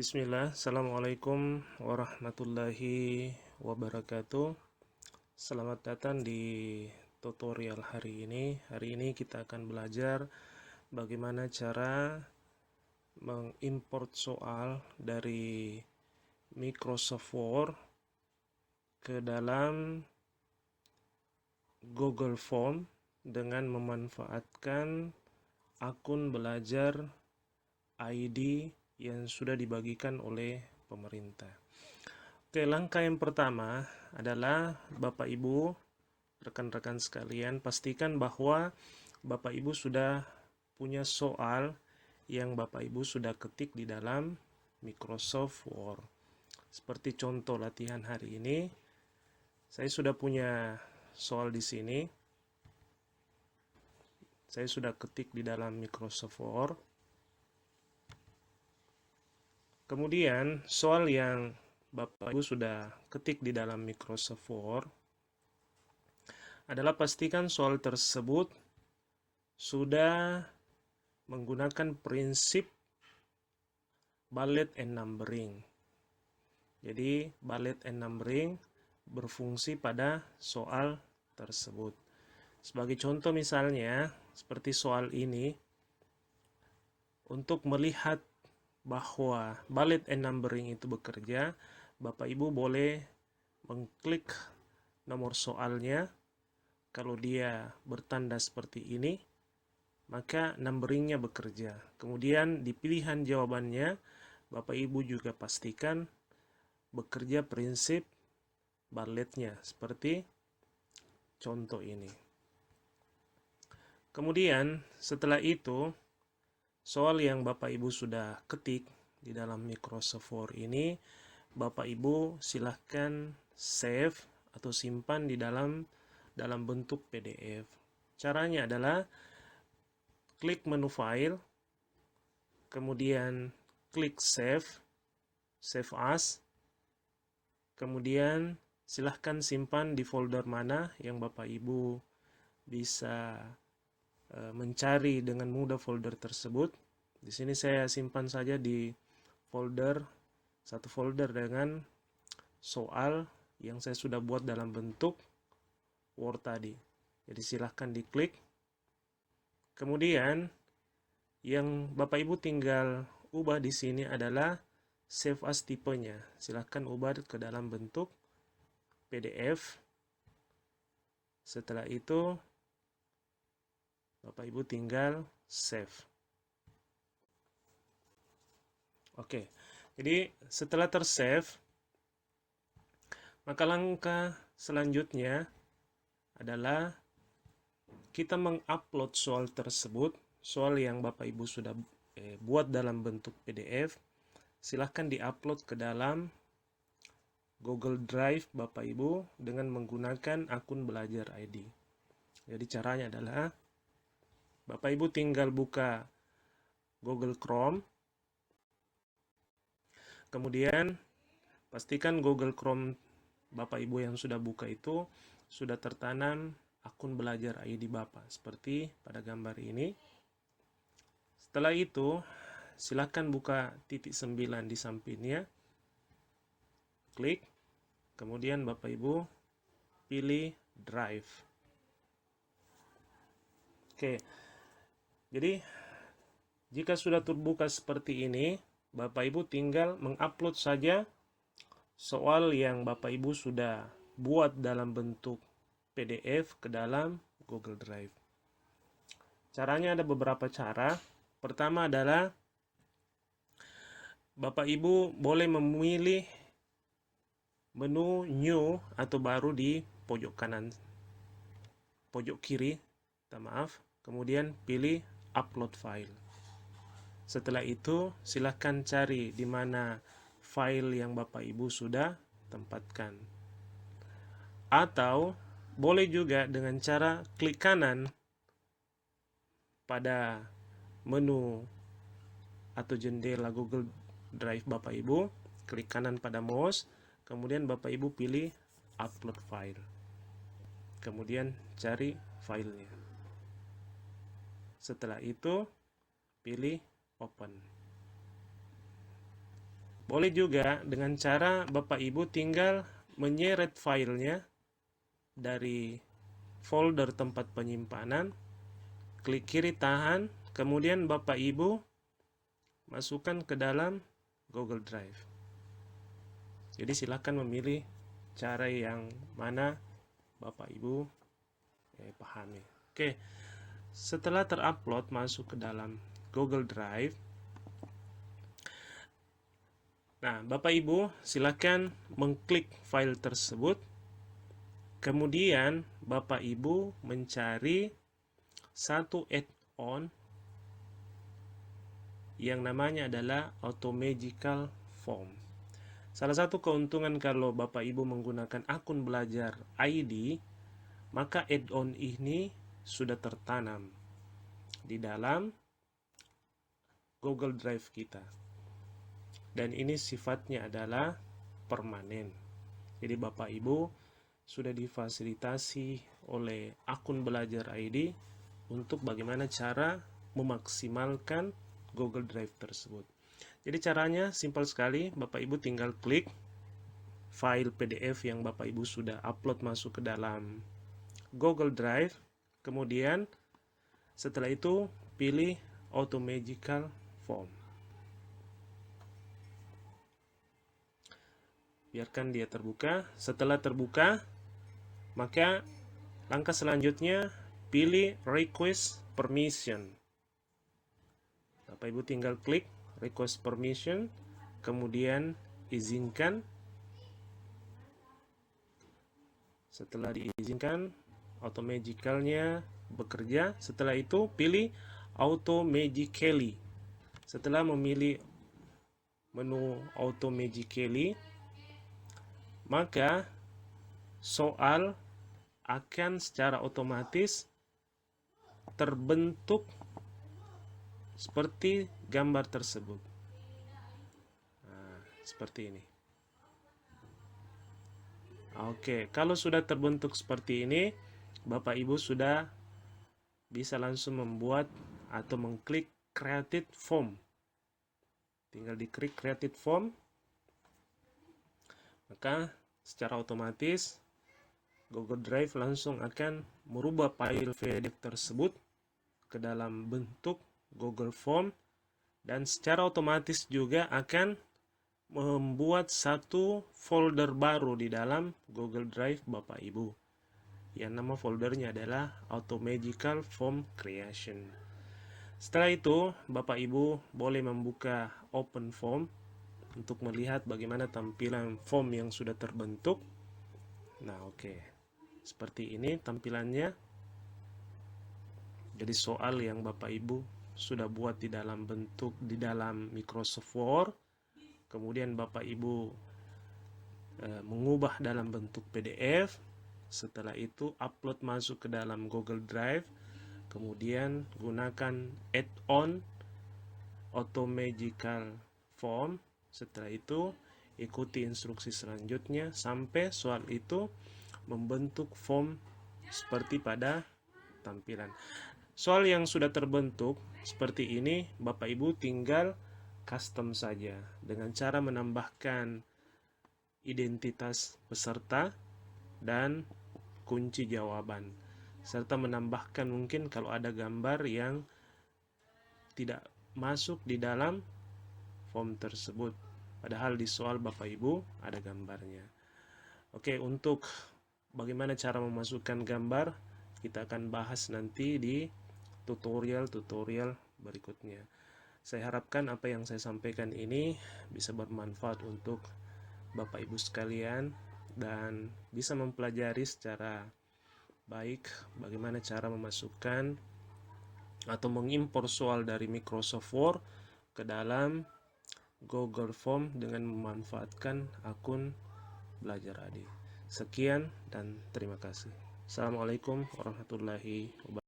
Bismillah, Assalamualaikum warahmatullahi wabarakatuh. Selamat datang di tutorial hari ini. Hari ini kita akan belajar bagaimana cara mengimport soal dari Microsoft Word ke dalam Google Form dengan memanfaatkan akun belajar ID yang sudah dibagikan oleh pemerintah. Oke, langkah yang pertama adalah Bapak Ibu, rekan-rekan sekalian, pastikan bahwa Bapak Ibu sudah punya soal yang Bapak Ibu sudah ketik di dalam Microsoft Word. Seperti contoh latihan hari ini, saya sudah punya soal di sini. Saya sudah ketik di dalam Microsoft Word. Kemudian, soal yang Bapak Ibu sudah ketik di dalam Microsoft Word adalah pastikan soal tersebut sudah menggunakan prinsip bullet and numbering. Jadi, bullet and numbering berfungsi pada soal tersebut. Sebagai contoh misalnya, seperti soal ini, untuk melihat bahwa bullet and numbering itu bekerja, Bapak Ibu boleh mengklik nomor soalnya. Kalau dia bertanda seperti ini, maka numberingnya bekerja. Kemudian di pilihan jawabannya, Bapak Ibu juga pastikan bekerja prinsip bulletnya, seperti contoh ini. Kemudian setelah itu, soal yang Bapak Ibu sudah ketik di dalam Microsoft Word ini, Bapak Ibu silahkan save atau simpan di dalam bentuk PDF. Caranya adalah klik menu file, kemudian klik save as, kemudian silahkan simpan di folder mana yang Bapak Ibu bisa mencari dengan mudah folder tersebut. Di sini saya simpan saja di satu folder dengan soal yang saya sudah buat dalam bentuk Word tadi. Jadi silahkan diklik. Kemudian yang Bapak Ibu tinggal ubah di sini adalah save as tipenya. Silahkan ubah ke dalam bentuk PDF. Setelah itu Bapak Ibu tinggal save. Oke, jadi setelah tersave, maka langkah selanjutnya adalah kita mengupload soal tersebut, soal yang Bapak Ibu sudah buat dalam bentuk PDF. Silahkan diupload ke dalam Google Drive Bapak Ibu dengan menggunakan akun belajar ID. Jadi caranya adalah Bapak Ibu tinggal buka Google Chrome, kemudian pastikan Google Chrome Bapak Ibu yang sudah buka itu sudah tertanam akun belajar ID Bapak, seperti pada gambar ini. Setelah itu, silakan buka titik 9 di sampingnya, klik, kemudian Bapak Ibu pilih Drive. Oke, jadi jika sudah terbuka seperti ini, Bapak Ibu tinggal mengupload saja soal yang Bapak Ibu sudah buat dalam bentuk PDF ke dalam Google Drive. Caranya ada beberapa cara. Pertama adalah Bapak Ibu boleh memilih menu new atau baru di pojok kanan, pojok kiri, maaf. Kemudian pilih upload file. Setelah itu silakan cari di mana file yang Bapak Ibu sudah tempatkan. Atau boleh juga dengan cara klik kanan pada menu atau jendela Google Drive Bapak Ibu, klik kanan pada mouse, kemudian Bapak Ibu pilih upload file. Kemudian cari filenya. Setelah itu pilih open. Boleh juga dengan cara Bapak Ibu tinggal menyeret filenya dari folder tempat penyimpanan, klik kiri tahan, kemudian Bapak Ibu masukkan ke dalam Google Drive. Jadi silakan memilih cara yang mana Bapak Ibu pahami. Oke, setelah terupload masuk ke dalam Google Drive, nah Bapak Ibu silakan mengklik file tersebut. Kemudian Bapak Ibu mencari satu add-on yang namanya adalah Automagical Form. Salah satu keuntungan kalau Bapak Ibu menggunakan akun belajar ID, maka add-on ini sudah tertanam di dalam Google Drive kita. Dan ini sifatnya adalah permanen. Jadi Bapak Ibu sudah difasilitasi oleh akun belajar ID untuk bagaimana cara memaksimalkan Google Drive tersebut. Jadi caranya simpel sekali, Bapak Ibu tinggal klik file PDF yang Bapak Ibu sudah upload masuk ke dalam Google Drive, kemudian setelah itu pilih Automagical Form. Biarkan dia terbuka. Setelah terbuka, maka langkah selanjutnya pilih Request Permission. Bapak Ibu tinggal klik Request Permission, kemudian izinkan. Setelah diizinkan, Automagicalnya bekerja. Setelah itu pilih Automagically. Setelah memilih menu Automagically, maka soal akan secara otomatis terbentuk seperti gambar tersebut. Nah, seperti ini. Oke, kalau sudah terbentuk seperti ini, Bapak Ibu sudah bisa langsung membuat atau mengklik Create Form. Tinggal diklik Create Form, maka secara otomatis Google Drive langsung akan merubah file PDF tersebut ke dalam bentuk Google Form, dan secara otomatis juga akan membuat satu folder baru di dalam Google Drive Bapak Ibu, yang nama foldernya adalah Automagical Form Creation. Setelah itu Bapak Ibu boleh membuka Open Form untuk melihat bagaimana tampilan form yang sudah terbentuk. Nah, oke. Seperti ini tampilannya. Jadi soal yang Bapak Ibu sudah buat di dalam bentuk di dalam Microsoft Word, kemudian Bapak Ibu mengubah dalam bentuk PDF. Setelah itu upload masuk ke dalam Google Drive, kemudian gunakan add-on Automagical Form. Setelah itu ikuti instruksi selanjutnya sampai soal itu membentuk form seperti pada tampilan. Soal yang sudah terbentuk seperti ini, Bapak Ibu tinggal custom saja dengan cara menambahkan identitas peserta dan kunci jawaban, serta menambahkan mungkin kalau ada gambar yang tidak masuk di dalam form tersebut, padahal di soal Bapak Ibu ada gambarnya. Oke, untuk bagaimana cara memasukkan gambar kita akan bahas nanti di tutorial berikutnya. Saya harapkan apa yang saya sampaikan ini bisa bermanfaat untuk Bapak Ibu sekalian dan bisa mempelajari secara baik bagaimana cara memasukkan atau mengimpor soal dari Microsoft Word ke dalam Google Form dengan memanfaatkan akun belajar AD. Sekian dan terima kasih. Assalamualaikum warahmatullahi wabarakatuh.